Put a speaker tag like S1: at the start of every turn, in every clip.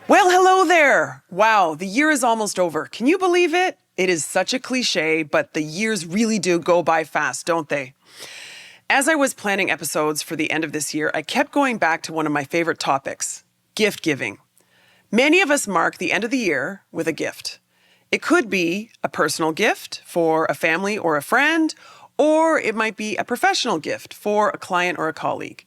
S1: Well, hello there. Wow, the year is almost over. Can you believe it? It is such a cliche, but the years really do go by fast, don't they? As I was planning episodes for the end of this year, I kept going back to one of my favorite topics, gift giving. Many of us mark the end of the year with a gift. It could be a personal gift for a family or a friend, or it might be a professional gift for a client or a colleague.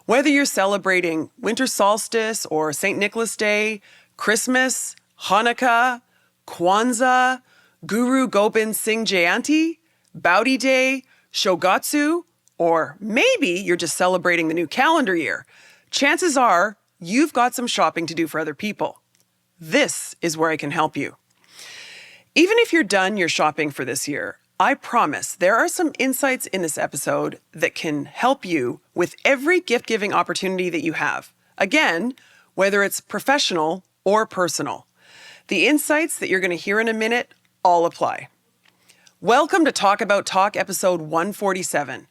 S1: Whether you're celebrating winter solstice or St. Nicholas Day, Christmas, Hanukkah, Kwanzaa, Guru Gobind Singh Jayanti, Baudi Day, Shogatsu, or maybe you're just celebrating the new calendar year, chances are you've got some shopping to do for other people. This is where I can help you. Even if you're done your shopping for this year, I promise there are some insights in this episode that can help you with every gift-giving opportunity that you have. Again, whether it's professional or personal. The insights that you're going to hear in a minute all apply. Welcome to Talk About Talk, episode 147.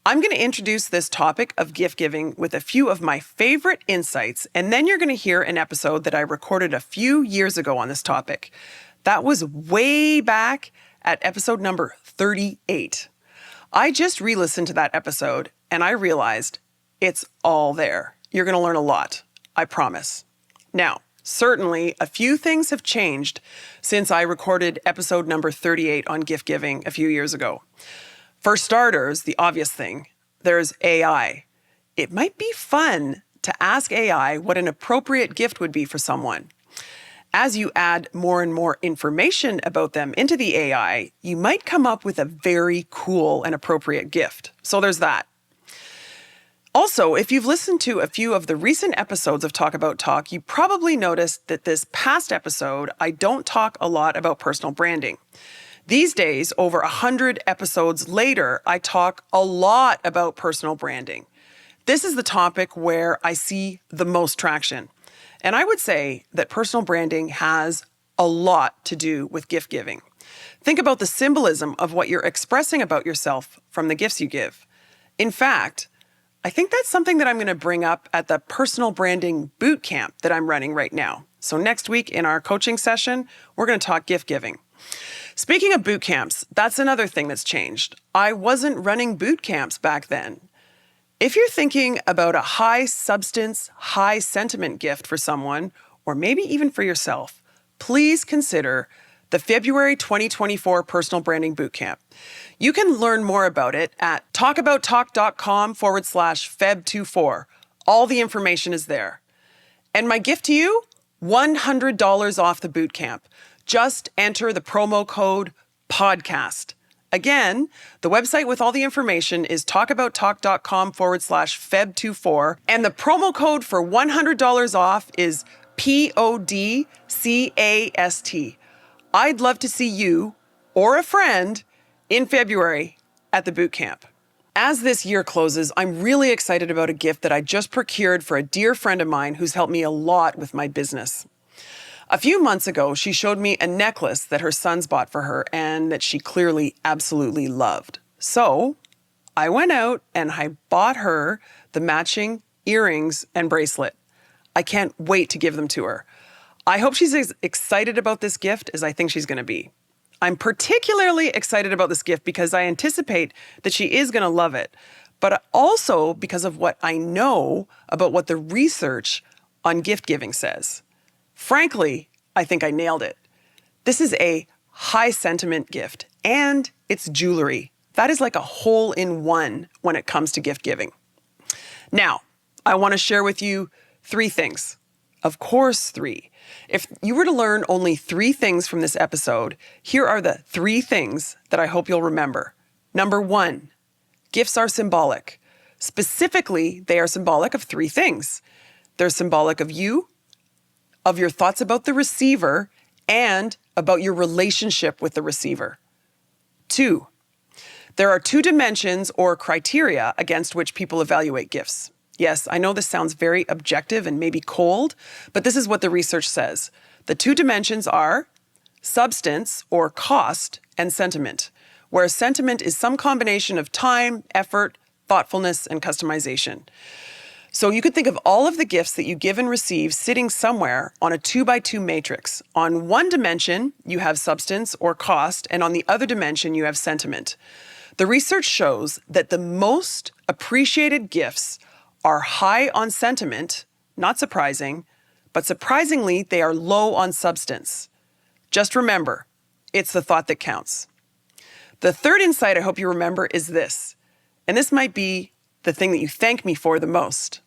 S1: I'm going to introduce this topic of gift giving with a few of my favorite insights, and then you're going to hear an episode that I recorded a few years ago on this topic. That was way back at episode number 38. I just re-listened to that episode and I realized it's all there. You're going to learn a lot, I promise. Now, certainly a few things have changed since I recorded episode number 38 on gift giving a few years ago. For starters, the obvious thing, there's AI. It might be fun to ask AI what an appropriate gift would be for someone. As you add more and more information about them into the AI, you might come up with a very cool and appropriate gift. So there's that. Also, if you've listened to a few of the recent episodes of Talk About Talk, you probably noticed that this past episode, I don't talk a lot about personal branding. These days, over 100 episodes later, I talk a lot about personal branding. This is the topic where I see the most traction. And I would say that personal branding has a lot to do with gift giving. Think about the symbolism of what you're expressing about yourself from the gifts you give. In fact, I think that's something that I'm going to bring up at the personal branding boot camp that I'm running right now. So next week in our coaching session, we're going to talk gift giving. Speaking of boot camps, that's another thing that's changed. I wasn't running boot camps back then. If you're thinking about a high substance, high sentiment gift for someone, or maybe even for yourself, please consider the February 2024 Personal Branding Bootcamp. You can learn more about it at talkabouttalk.com/Feb24. All the information is there. And my gift to you, $100 off the bootcamp. Just enter the promo code PODCAST. Again, the website with all the information is talkabouttalk.com/Feb24. And the promo code for $100 off is PODCAST. I'd love to see you or a friend in February at the boot camp. As this year closes, I'm really excited about a gift that I just procured for a dear friend of mine who's helped me a lot with my business. A few months ago, she showed me a necklace that her sons bought for her and that she clearly absolutely loved. So I went out and I bought her the matching earrings and bracelet. I can't wait to give them to her. I hope she's as excited about this gift as I think she's going to be. I'm particularly excited about this gift because I anticipate that she is going to love it, but also because of what I know about what the research on gift giving says. Frankly, I think I nailed it. This is a high sentiment gift and it's jewelry. That is like a hole-in-one when it comes to gift giving. Now, I want to share with you 3 things. Of course, 3. If you were to learn only 3 things from this episode, here are the 3 things that I hope you'll remember. Number 1, gifts are symbolic. Specifically, they are symbolic of 3 things. They're symbolic of you, of your thoughts about the receiver, and about your relationship with the receiver. 2, there are 2 dimensions or criteria against which people evaluate gifts. Yes, I know this sounds very objective and maybe cold, but this is what the research says. The 2 dimensions are substance or cost and sentiment, where sentiment is some combination of time, effort, thoughtfulness, and customization. So you could think of all of the gifts that you give and receive sitting somewhere on a 2x2 matrix. On one dimension, you have substance or cost, and on the other dimension, you have sentiment. The research shows that the most appreciated gifts are high on sentiment, not surprising, but surprisingly, they are low on substance. Just remember, it's the thought that counts. The third insight I hope you remember is this, and this might be the thing that you thank me for the most.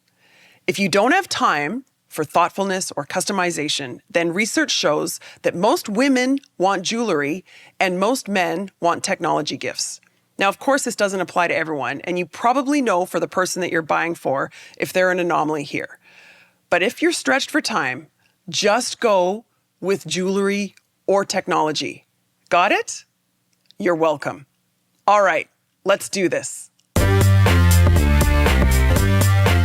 S1: If you don't have time for thoughtfulness or customization, then research shows that most women want jewelry and most men want technology gifts. Now, of course, this doesn't apply to everyone, and you probably know for the person that you're buying for if they're an anomaly here. But if you're stretched for time, just go with jewelry or technology. Got it? You're welcome. All right, let's do this.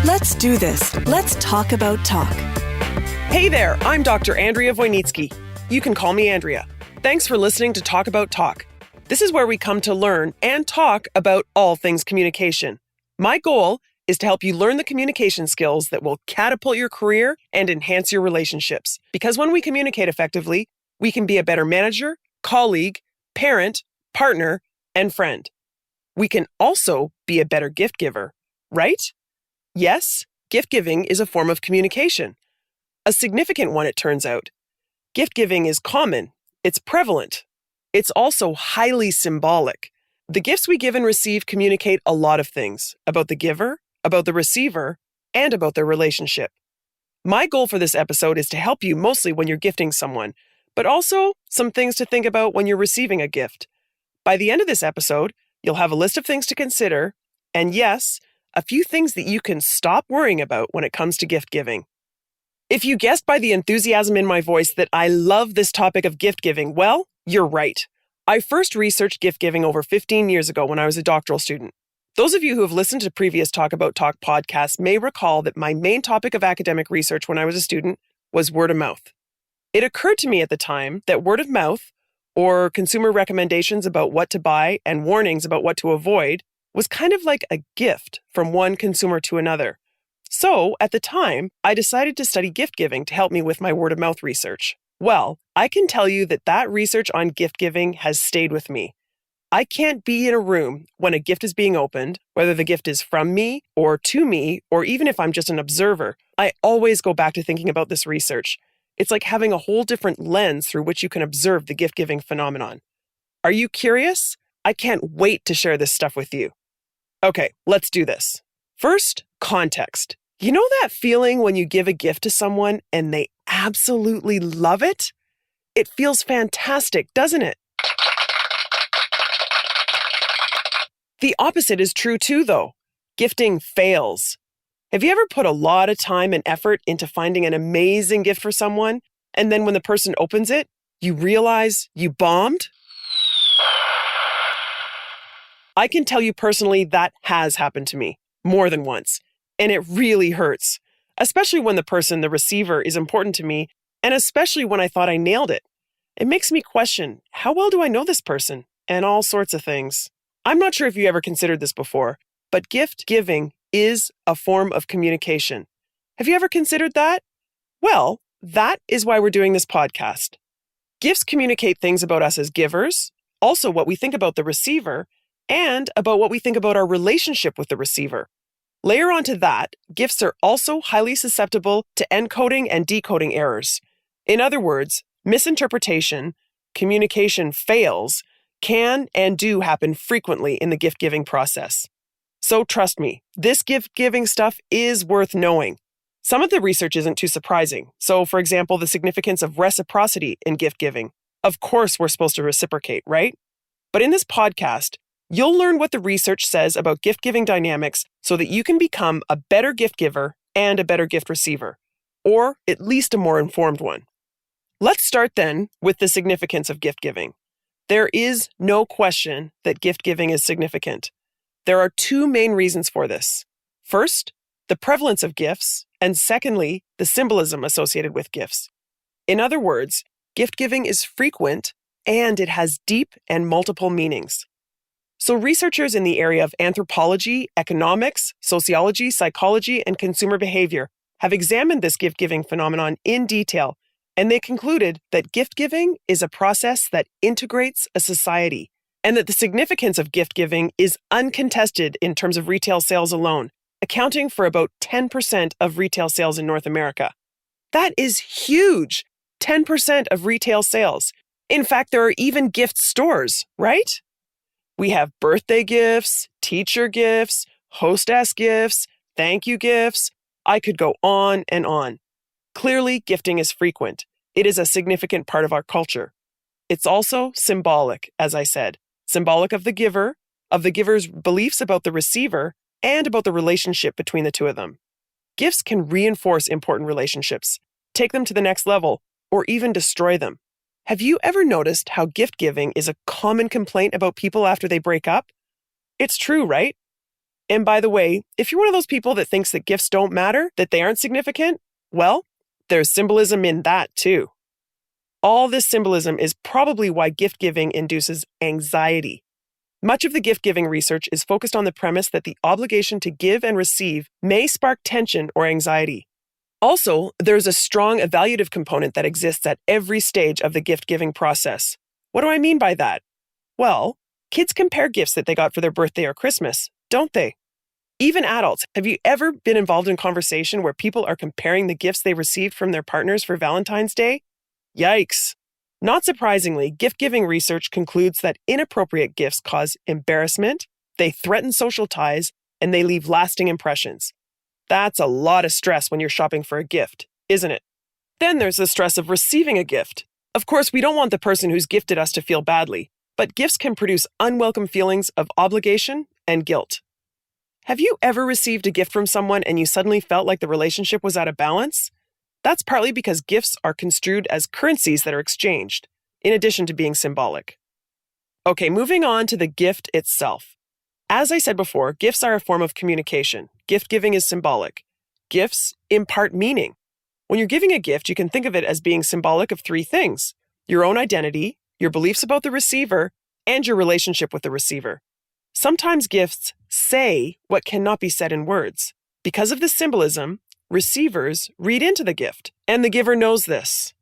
S2: Let's do this. Let's talk about talk.
S1: Hey there, I'm Dr. Andrea Wojnicki. You can call me Andrea. Thanks for listening to Talk About Talk. This is where we come to learn and talk about all things communication. My goal is to help you learn the communication skills that will catapult your career and enhance your relationships. Because when we communicate effectively, we can be a better manager, colleague, parent, partner, and friend. We can also be a better gift giver, right? Yes, gift giving is a form of communication. A significant one, it turns out. Gift giving is common. It's prevalent. It's also highly symbolic. The gifts we give and receive communicate a lot of things about the giver, about the receiver, and about their relationship. My goal for this episode is to help you mostly when you're gifting someone, but also some things to think about when you're receiving a gift. By the end of this episode, you'll have a list of things to consider, and yes, a few things that you can stop worrying about when it comes to gift giving. If you guessed by the enthusiasm in my voice that I love this topic of gift giving, well, you're right. I first researched gift giving over 15 years ago when I was a doctoral student. Those of you who have listened to previous Talk About Talk podcasts may recall that my main topic of academic research when I was a student was word of mouth. It occurred to me at the time that word of mouth, or consumer recommendations about what to buy and warnings about what to avoid, was kind of like a gift from one consumer to another. So, at the time, I decided to study gift giving to help me with my word of mouth research. Well, I can tell you that research on gift giving has stayed with me. I can't be in a room when a gift is being opened, whether the gift is from me, or to me, or even if I'm just an observer. I always go back to thinking about this research. It's like having a whole different lens through which you can observe the gift giving phenomenon. Are you curious? I can't wait to share this stuff with you. Okay, let's do this. First, context. You know that feeling when you give a gift to someone and they absolutely love it? It feels fantastic, doesn't it? The opposite is true too, though. Gifting fails. Have you ever put a lot of time and effort into finding an amazing gift for someone, and then when the person opens it, you realize you bombed? I can tell you personally that has happened to me more than once, and it really hurts, especially when the receiver, is important to me, and especially when I thought I nailed it. It makes me question, how well do I know this person? And all sorts of things. I'm not sure if you ever considered this before, but gift giving is a form of communication. Have you ever considered that? Well, that is why we're doing this podcast. Gifts communicate things about us as givers, also what we think about the receiver, and about what we think about our relationship with the receiver. Layer onto that, gifts are also highly susceptible to encoding and decoding errors. In other words, misinterpretation, communication fails, can and do happen frequently in the gift-giving process. So trust me, this gift-giving stuff is worth knowing. Some of the research isn't too surprising. So, for example, the significance of reciprocity in gift-giving. Of course, we're supposed to reciprocate, right? But in this podcast, you'll learn what the research says about gift-giving dynamics so that you can become a better gift giver and a better gift receiver, or at least a more informed one. Let's start then with the significance of gift giving. There is no question that gift giving is significant. There are two main reasons for this. First, the prevalence of gifts, and secondly, the symbolism associated with gifts. In other words, gift giving is frequent and it has deep and multiple meanings. So researchers in the area of anthropology, economics, sociology, psychology, and consumer behavior have examined this gift-giving phenomenon in detail, and they concluded that gift-giving is a process that integrates a society, and that the significance of gift-giving is uncontested in terms of retail sales alone, accounting for about 10% of retail sales in North America. That is huge! 10% of retail sales. In fact, there are even gift stores, right? We have birthday gifts, teacher gifts, hostess gifts, thank you gifts. I could go on and on. Clearly, gifting is frequent. It is a significant part of our culture. It's also symbolic, as I said. Symbolic of the giver's beliefs about the receiver, and about the relationship between the two of them. Gifts can reinforce important relationships, take them to the next level, or even destroy them. Have you ever noticed how gift giving is a common complaint about people after they break up? It's true, right? And by the way, if you're one of those people that thinks that gifts don't matter, that they aren't significant, well, there's symbolism in that too. All this symbolism is probably why gift giving induces anxiety. Much of the gift-giving research is focused on the premise that the obligation to give and receive may spark tension or anxiety. Also, there's a strong evaluative component that exists at every stage of the gift-giving process. What do I mean by that? Well, kids compare gifts that they got for their birthday or Christmas, don't they? Even adults, have you ever been involved in conversation where people are comparing the gifts they received from their partners for Valentine's Day? Yikes! Not surprisingly, gift-giving research concludes that inappropriate gifts cause embarrassment, they threaten social ties, and they leave lasting impressions. That's a lot of stress when you're shopping for a gift, isn't it? Then there's the stress of receiving a gift. Of course, we don't want the person who's gifted us to feel badly, but gifts can produce unwelcome feelings of obligation and guilt. Have you ever received a gift from someone and you suddenly felt like the relationship was out of balance? That's partly because gifts are construed as currencies that are exchanged, in addition to being symbolic. Okay, moving on to the gift itself. As I said before, gifts are a form of communication. Gift giving is symbolic. Gifts impart meaning. When you're giving a gift, you can think of it as being symbolic of three things: your own identity, your beliefs about the receiver, and your relationship with the receiver. Sometimes gifts say what cannot be said in words. Because of this symbolism, receivers read into the gift, and the giver knows this.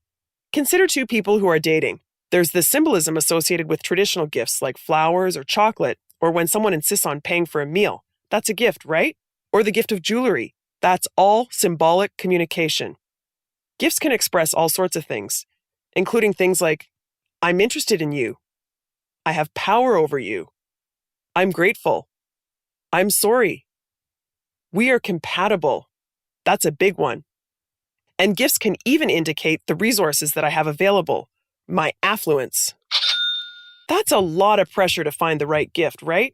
S1: Consider two people who are dating. There's the symbolism associated with traditional gifts like flowers or chocolate, or when someone insists on paying for a meal. That's a gift, right? Or the gift of jewelry. That's all symbolic communication. Gifts can express all sorts of things, including things like, I'm interested in you. I have power over you. I'm grateful. I'm sorry. We are compatible. That's a big one. And gifts can even indicate the resources that I have available, my affluence. That's a lot of pressure to find the right gift, right?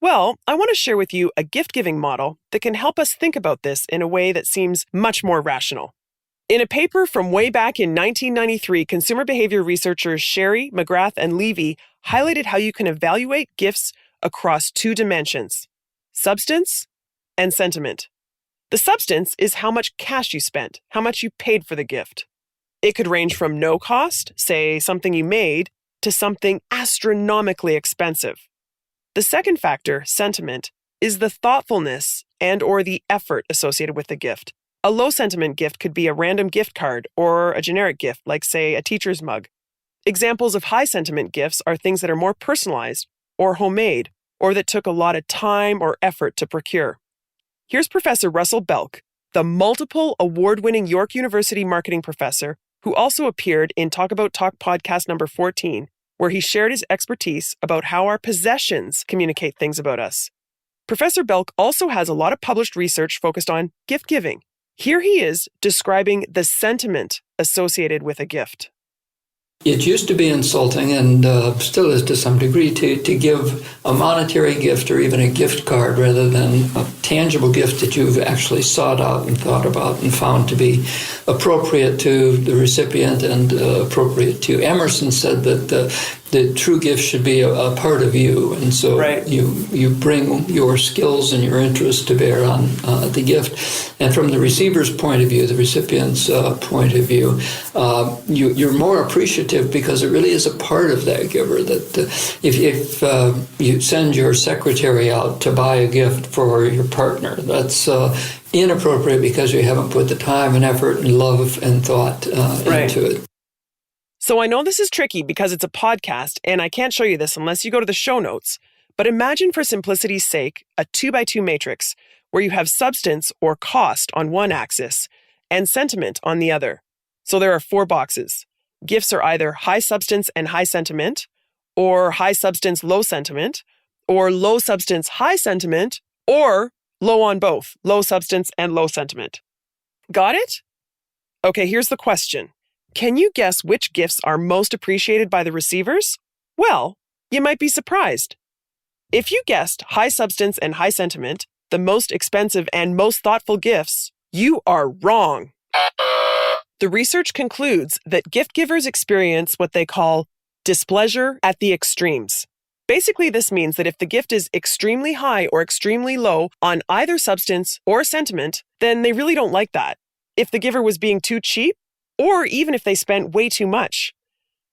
S1: Well, I want to share with you a gift-giving model that can help us think about this in a way that seems much more rational. In a paper from way back in 1993, consumer behavior researchers Sherry, McGrath, and Levy highlighted how you can evaluate gifts across two dimensions: substance and sentiment. The substance is how much cash you spent, how much you paid for the gift. It could range from no cost, say something you made, to something astronomically expensive. The second factor, sentiment, is the thoughtfulness and/or the effort associated with the gift. A low-sentiment gift could be a random gift card or a generic gift, like, say, a teacher's mug. Examples of high-sentiment gifts are things that are more personalized or homemade, or that took a lot of time or effort to procure. Here's Professor Russell Belk, the multiple award-winning York University marketing professor, who also appeared in Talk About Talk podcast number 14, where he shared his expertise about how our possessions communicate things about us. Professor Belk also has a lot of published research focused on gift giving. Here he is describing the sentiment associated with a gift.
S3: It used to be insulting, and still is to some degree, to give a monetary gift or even a gift card rather than a tangible gift that you've actually sought out and thought about and found to be appropriate to the recipient and appropriate to. Emerson said that the true gift should be a part of you, and so
S1: Right.
S3: you bring your skills and your interests to bear on the gift. And from the receiver's point of view, the recipient's point of view, you're more appreciative because it really is a part of that giver. That if you send your secretary out to buy a gift for your partner, that's inappropriate because you haven't put the time and effort and love and thought into it.
S1: So I know this is tricky because it's a podcast and I can't show you this unless you go to the show notes, but imagine for simplicity's sake a 2x2 matrix where you have substance or cost on one axis and sentiment on the other. So there are 4 boxes. Gifts are either high substance and high sentiment, or high substance, low sentiment, or low substance, high sentiment, or low on both, low substance and low sentiment. Got it? Okay, here's the question. Can you guess which gifts are most appreciated by the receivers? Well, you might be surprised. If you guessed high substance and high sentiment, the most expensive and most thoughtful gifts, you are wrong. The research concludes that gift givers experience what they call displeasure at the extremes. Basically, this means that if the gift is extremely high or extremely low on either substance or sentiment, then they really don't like that. If the giver was being too cheap, or even if they spent way too much.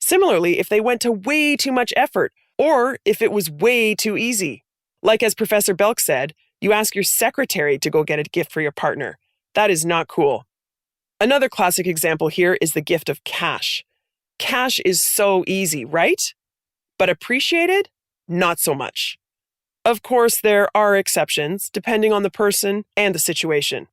S1: Similarly, if they went to way too much effort, or if it was way too easy. Like as Professor Belk said, you ask your secretary to go get a gift for your partner. That is not cool. Another classic example here is the gift of cash. Cash is so easy, right? But appreciated? Not so much. Of course, there are exceptions, depending on the person and the situation.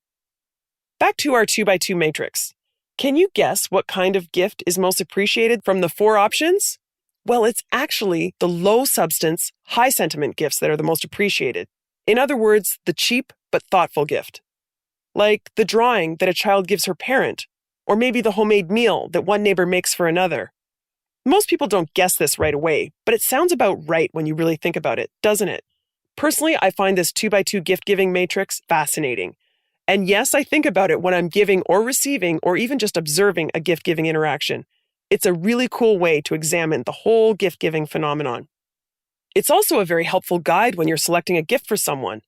S1: Back to our 2x2 matrix. Can you guess what kind of gift is most appreciated from the 4 options? Well, it's actually the low substance, high sentiment gifts that are the most appreciated. In other words, the cheap but thoughtful gift. Like the drawing that a child gives her parent, or maybe the homemade meal that one neighbor makes for another. Most people don't guess this right away, but it sounds about right when you really think about it, doesn't it? Personally, I find this 2x2 gift-giving matrix fascinating. And yes, I think about it when I'm giving or receiving or even just observing a gift-giving interaction. It's a really cool way to examine the whole gift-giving phenomenon. It's also a very helpful guide when you're selecting a gift for someone.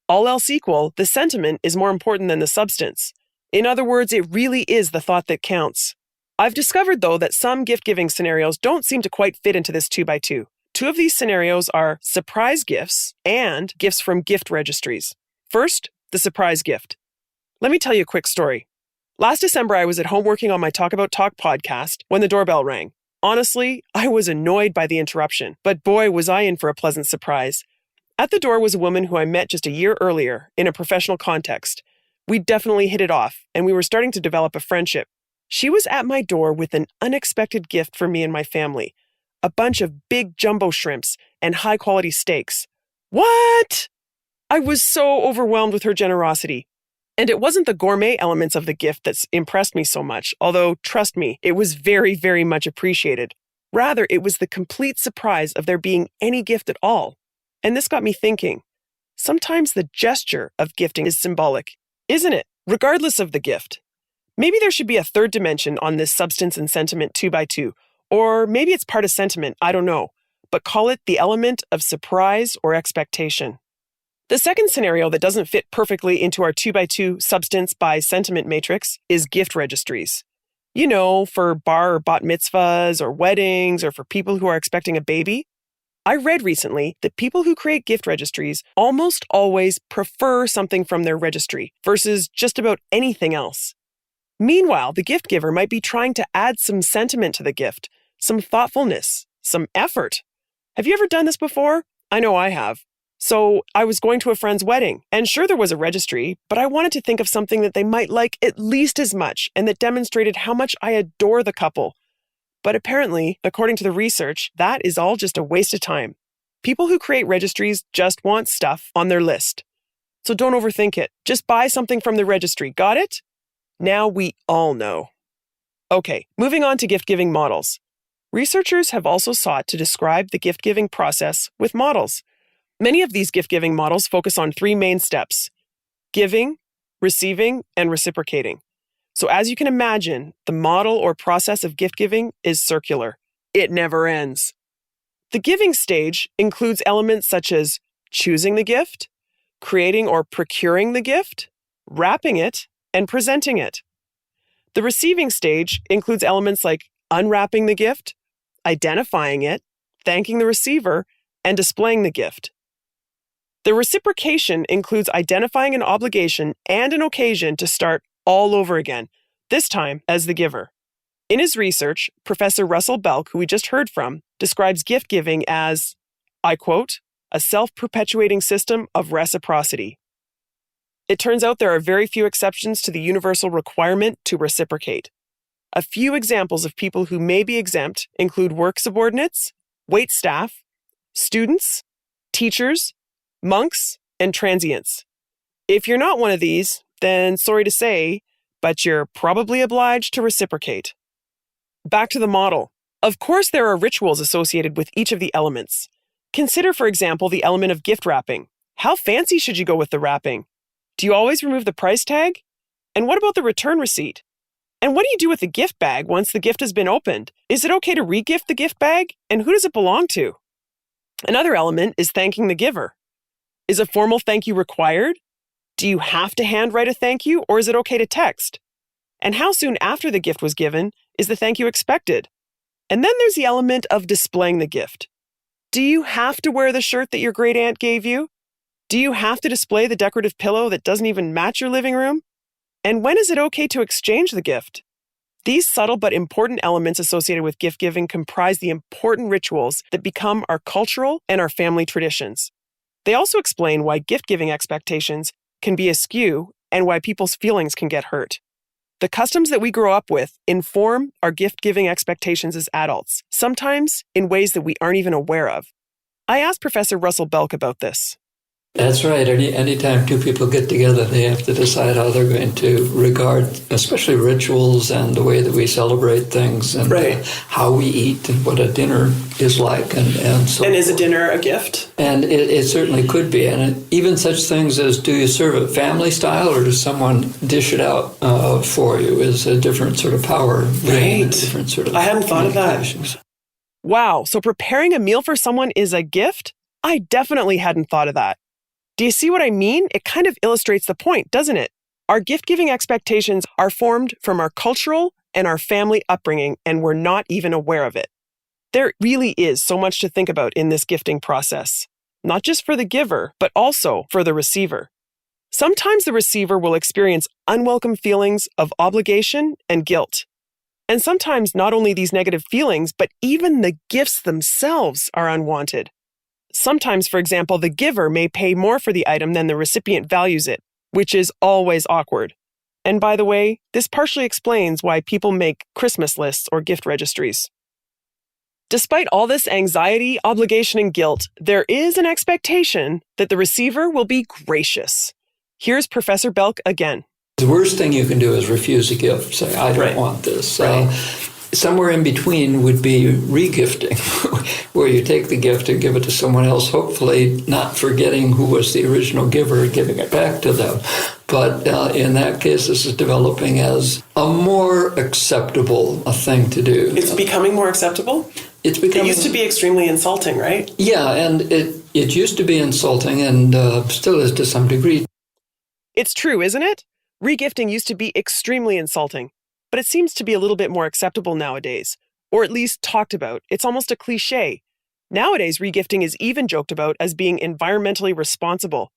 S1: All else equal, the sentiment is more important than the substance. In other words, it really is the thought that counts. I've discovered, though, that some gift-giving scenarios don't seem to quite fit into this 2x2. 2 of these scenarios are surprise gifts and gifts from gift registries. First, the surprise gift. Let me tell you a quick story. Last December, I was at home working on my Talk About Talk podcast when the doorbell rang. Honestly, I was annoyed by the interruption, but boy, was I in for a pleasant surprise. At the door was a woman who I met just a year earlier in a professional context. We definitely hit it off, and we were starting to develop a friendship. She was at my door with an unexpected gift for me and my family. A bunch of big jumbo shrimps and high-quality steaks. What? I was so overwhelmed with her generosity. And it wasn't the gourmet elements of the gift that's impressed me so much, although, trust me, it was very, very much appreciated. Rather, it was the complete surprise of there being any gift at all. And this got me thinking. Sometimes the gesture of gifting is symbolic, isn't it? Regardless of the gift. Maybe there should be a third dimension on this substance and sentiment 2x2, or maybe it's part of sentiment, I don't know, but call it the element of surprise or expectation. The second scenario that doesn't fit perfectly into our 2x2 substance by sentiment matrix is gift registries. You know, for bar or bat mitzvahs or weddings or for people who are expecting a baby. I read recently that people who create gift registries almost always prefer something from their registry versus just about anything else. Meanwhile, the gift giver might be trying to add some sentiment to the gift, some thoughtfulness, some effort. Have you ever done this before? I know I have. So I was going to a friend's wedding, and sure there was a registry, but I wanted to think of something that they might like at least as much and that demonstrated how much I adore the couple. But apparently, according to the research, that is all just a waste of time. People who create registries just want stuff on their list. So don't overthink it. Just buy something from the registry. Got it? Now we all know. Okay, moving on to gift-giving models. Researchers have also sought to describe the gift-giving process with models. Many of these gift-giving models focus on 3 main steps: giving, receiving, and reciprocating. So as you can imagine, the model or process of gift-giving is circular. It never ends. The giving stage includes elements such as choosing the gift, creating or procuring the gift, wrapping it, and presenting it. The receiving stage includes elements like unwrapping the gift, identifying it, thanking the receiver, and displaying the gift. The reciprocation includes identifying an obligation and an occasion to start all over again, this time as the giver. In his research, Professor Russell Belk, who we just heard from, describes gift giving as, I quote, a self-perpetuating system of reciprocity. It turns out there are very few exceptions to the universal requirement to reciprocate. A few examples of people who may be exempt include work subordinates, wait staff, students, teachers, monks, and transients. If you're not one of these, then sorry to say, but you're probably obliged to reciprocate. Back to the model. Of course, there are rituals associated with each of the elements. Consider, for example, the element of gift wrapping. How fancy should you go with the wrapping? Do you always remove the price tag? And what about the return receipt? And what do you do with the gift bag once the gift has been opened? Is it okay to re-gift the gift bag? And who does it belong to? Another element is thanking the giver. Is a formal thank you required? Do you have to handwrite a thank you, or is it okay to text? And how soon after the gift was given is the thank you expected? And then there's the element of displaying the gift. Do you have to wear the shirt that your great aunt gave you? Do you have to display the decorative pillow that doesn't even match your living room? And when is it okay to exchange the gift? These subtle but important elements associated with gift giving comprise the important rituals that become our cultural and our family traditions. They also explain why gift-giving expectations can be askew and why people's feelings can get hurt. The customs that we grow up with inform our gift-giving expectations as adults, sometimes in ways that we aren't even aware of. I asked Professor Russell Belk about this.
S3: That's right. Anytime two people get together, they have to decide how they're going to regard, especially rituals and the way that we celebrate things and how we eat and what a dinner is like and so.
S1: And is a dinner a gift?
S3: And it certainly could be. And even such things as, do you serve it family style or does someone dish it out for you, is a different sort of power.
S1: Right.
S3: Different sort of
S1: I hadn't thought of that. Wow. So preparing a meal for someone is a gift? I definitely hadn't thought of that. Do you see what I mean? It kind of illustrates the point, doesn't it? Our gift-giving expectations are formed from our cultural and our family upbringing, and we're not even aware of it. There really is so much to think about in this gifting process, not just for the giver, but also for the receiver. Sometimes the receiver will experience unwelcome feelings of obligation and guilt. And sometimes not only these negative feelings, but even the gifts themselves are unwanted. Sometimes, for example, the giver may pay more for the item than the recipient values it, which is always awkward. And by the way, this partially explains why people make Christmas lists or gift registries. Despite all this anxiety, obligation, and guilt, there is an expectation that the receiver will be gracious. Here's Professor Belk again.
S3: The worst thing you can do is refuse a gift, say, I don't want this. Somewhere in between would be re-gifting, where you take the gift and give it to someone else, hopefully not forgetting who was the original giver and giving it back to them. But in that case, this is developing as a more acceptable thing to do.
S1: It's becoming more acceptable?
S3: It's becoming.
S1: It used to be extremely insulting, right?
S3: Yeah, and it used to be insulting and still is to some degree.
S1: It's true, isn't it? Re-gifting used to be extremely insulting. But it seems to be a little bit more acceptable nowadays, or at least talked about. It's almost a cliche. Nowadays, regifting is even joked about as being environmentally responsible.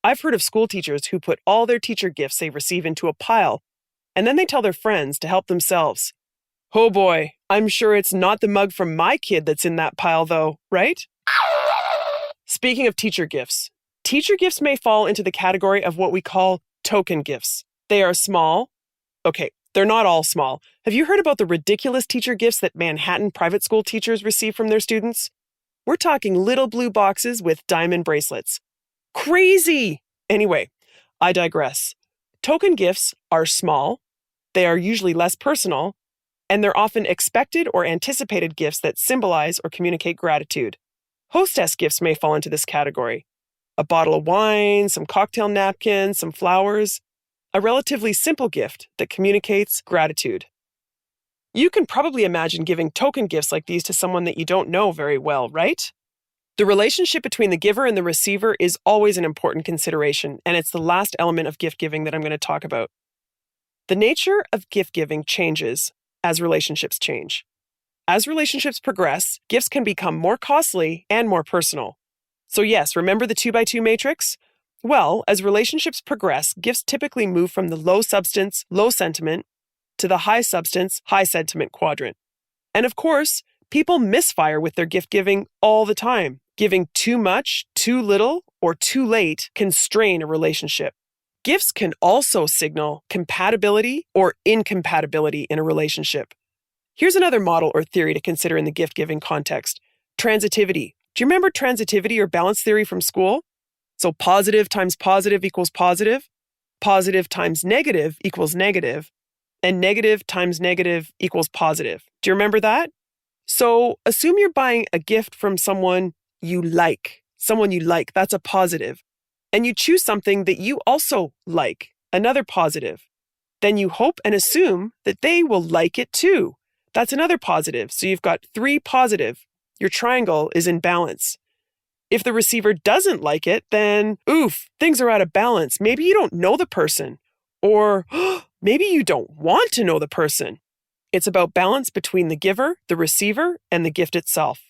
S1: I've heard of school teachers who put all their teacher gifts they receive into a pile, and then they tell their friends to help themselves. Oh boy, I'm sure it's not the mug from my kid that's in that pile though, right? Speaking of teacher gifts may fall into the category of what we call token gifts. They are small. Okay. They're not all small. Have you heard about the ridiculous teacher gifts that Manhattan private school teachers receive from their students? We're talking little blue boxes with diamond bracelets. Crazy! Anyway, I digress. Token gifts are small, they are usually less personal, and they're often expected or anticipated gifts that symbolize or communicate gratitude. Hostess gifts may fall into this category. A bottle of wine, some cocktail napkins, some flowers. A relatively simple gift that communicates gratitude.
S4: You can probably imagine giving token gifts like these to someone that you don't know very well, right? The relationship between the giver and the receiver is always an important consideration, and it's the last element of gift giving that I'm going to talk about. The nature of gift giving changes as relationships change. As relationships progress, gifts can become more costly and more personal. So yes, remember the 2x2 matrix? Well, as relationships progress, gifts typically move from the low substance, low sentiment to the high substance, high sentiment quadrant. And of course, people misfire with their gift giving all the time. Giving too much, too little, or too late can strain a relationship. Gifts can also signal compatibility or incompatibility in a relationship. Here's another model or theory to consider in the gift-giving context. Transitivity. Do you remember transitivity or balance theory from school? So positive times positive equals positive, positive times negative equals negative, and negative times negative equals positive. Do you remember that? So assume you're buying a gift from someone you like. That's a positive. And you choose something that you also like, another positive. Then you hope and assume that they will like it too. That's another positive. So you've got 3 positive. Your triangle is in balance. If the receiver doesn't like it, then oof, things are out of balance. Maybe you don't know the person, or maybe you don't want to know the person. It's about balance between the giver, the receiver, and the gift itself.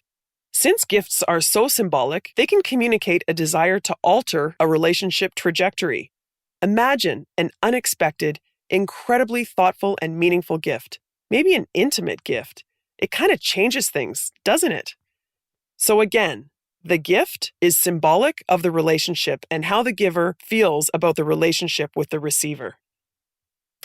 S4: Since gifts are so symbolic, they can communicate a desire to alter a relationship trajectory. Imagine an unexpected, incredibly thoughtful and meaningful gift. Maybe an intimate gift. It kind of changes things, doesn't it? So again, the gift is symbolic of the relationship and how the giver feels about the relationship with the receiver.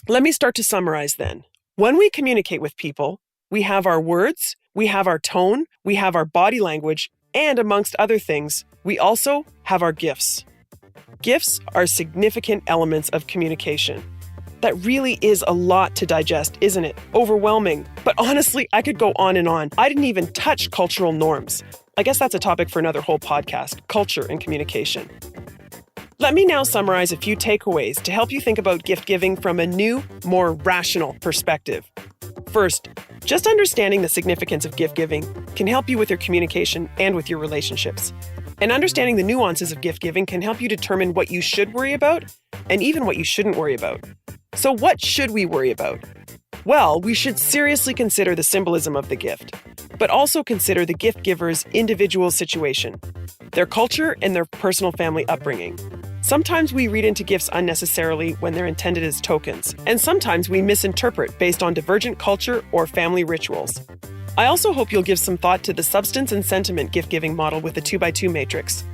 S4: Let me start to summarize then. When we communicate with people, we have our words, we have our tone, we have our body language, and amongst other things, we also have our gifts. Gifts are significant elements of communication. That really is a lot to digest, isn't it? Overwhelming. But honestly, I could go on and on. I didn't even touch cultural norms. I guess that's a topic for another whole podcast, culture and communication. Let me now summarize a few takeaways to help you think about gift giving from a new, more rational perspective. First, just understanding the significance of gift giving can help you with your communication and with your relationships. And understanding the nuances of gift giving can help you determine what you should worry about and even what you shouldn't worry about. So what should we worry about? Well, we should seriously consider the symbolism of the gift, but also consider the gift giver's individual situation, their culture, and their personal family upbringing. Sometimes we read into gifts unnecessarily when they're intended as tokens, and sometimes we misinterpret based on divergent culture or family rituals. I also hope you'll give some thought to the substance and sentiment gift-giving model with the 2x2 matrix.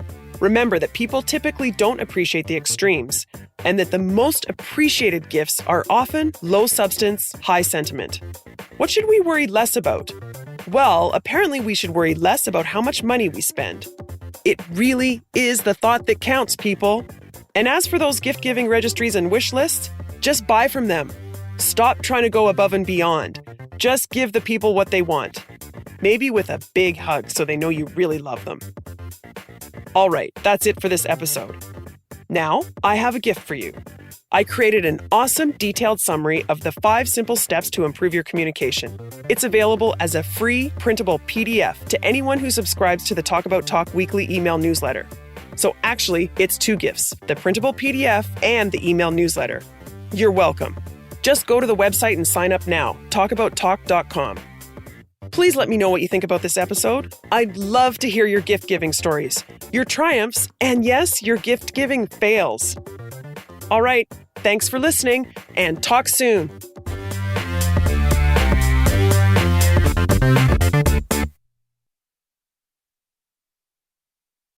S4: Remember that people typically don't appreciate the extremes, and that the most appreciated gifts are often low substance, high sentiment. What should we worry less about? Well, apparently we should worry less about how much money we spend. It really is the thought that counts, people. And as for those gift-giving registries and wish lists, just buy from them. Stop trying to go above and beyond. Just give the people what they want. Maybe with a big hug so they know you really love them. All right, that's it for this episode. Now, I have a gift for you. I created an awesome detailed summary of the 5 simple steps to improve your communication. It's available as a free printable PDF to anyone who subscribes to the Talk About Talk weekly email newsletter. So actually, it's 2 gifts, the printable PDF and the email newsletter. You're welcome. Just go to the website and sign up now, talkabouttalk.com. Please let me know what you think about this episode. I'd love to hear your gift-giving stories, your triumphs, and yes, your gift-giving fails. All right, thanks for listening, and talk soon.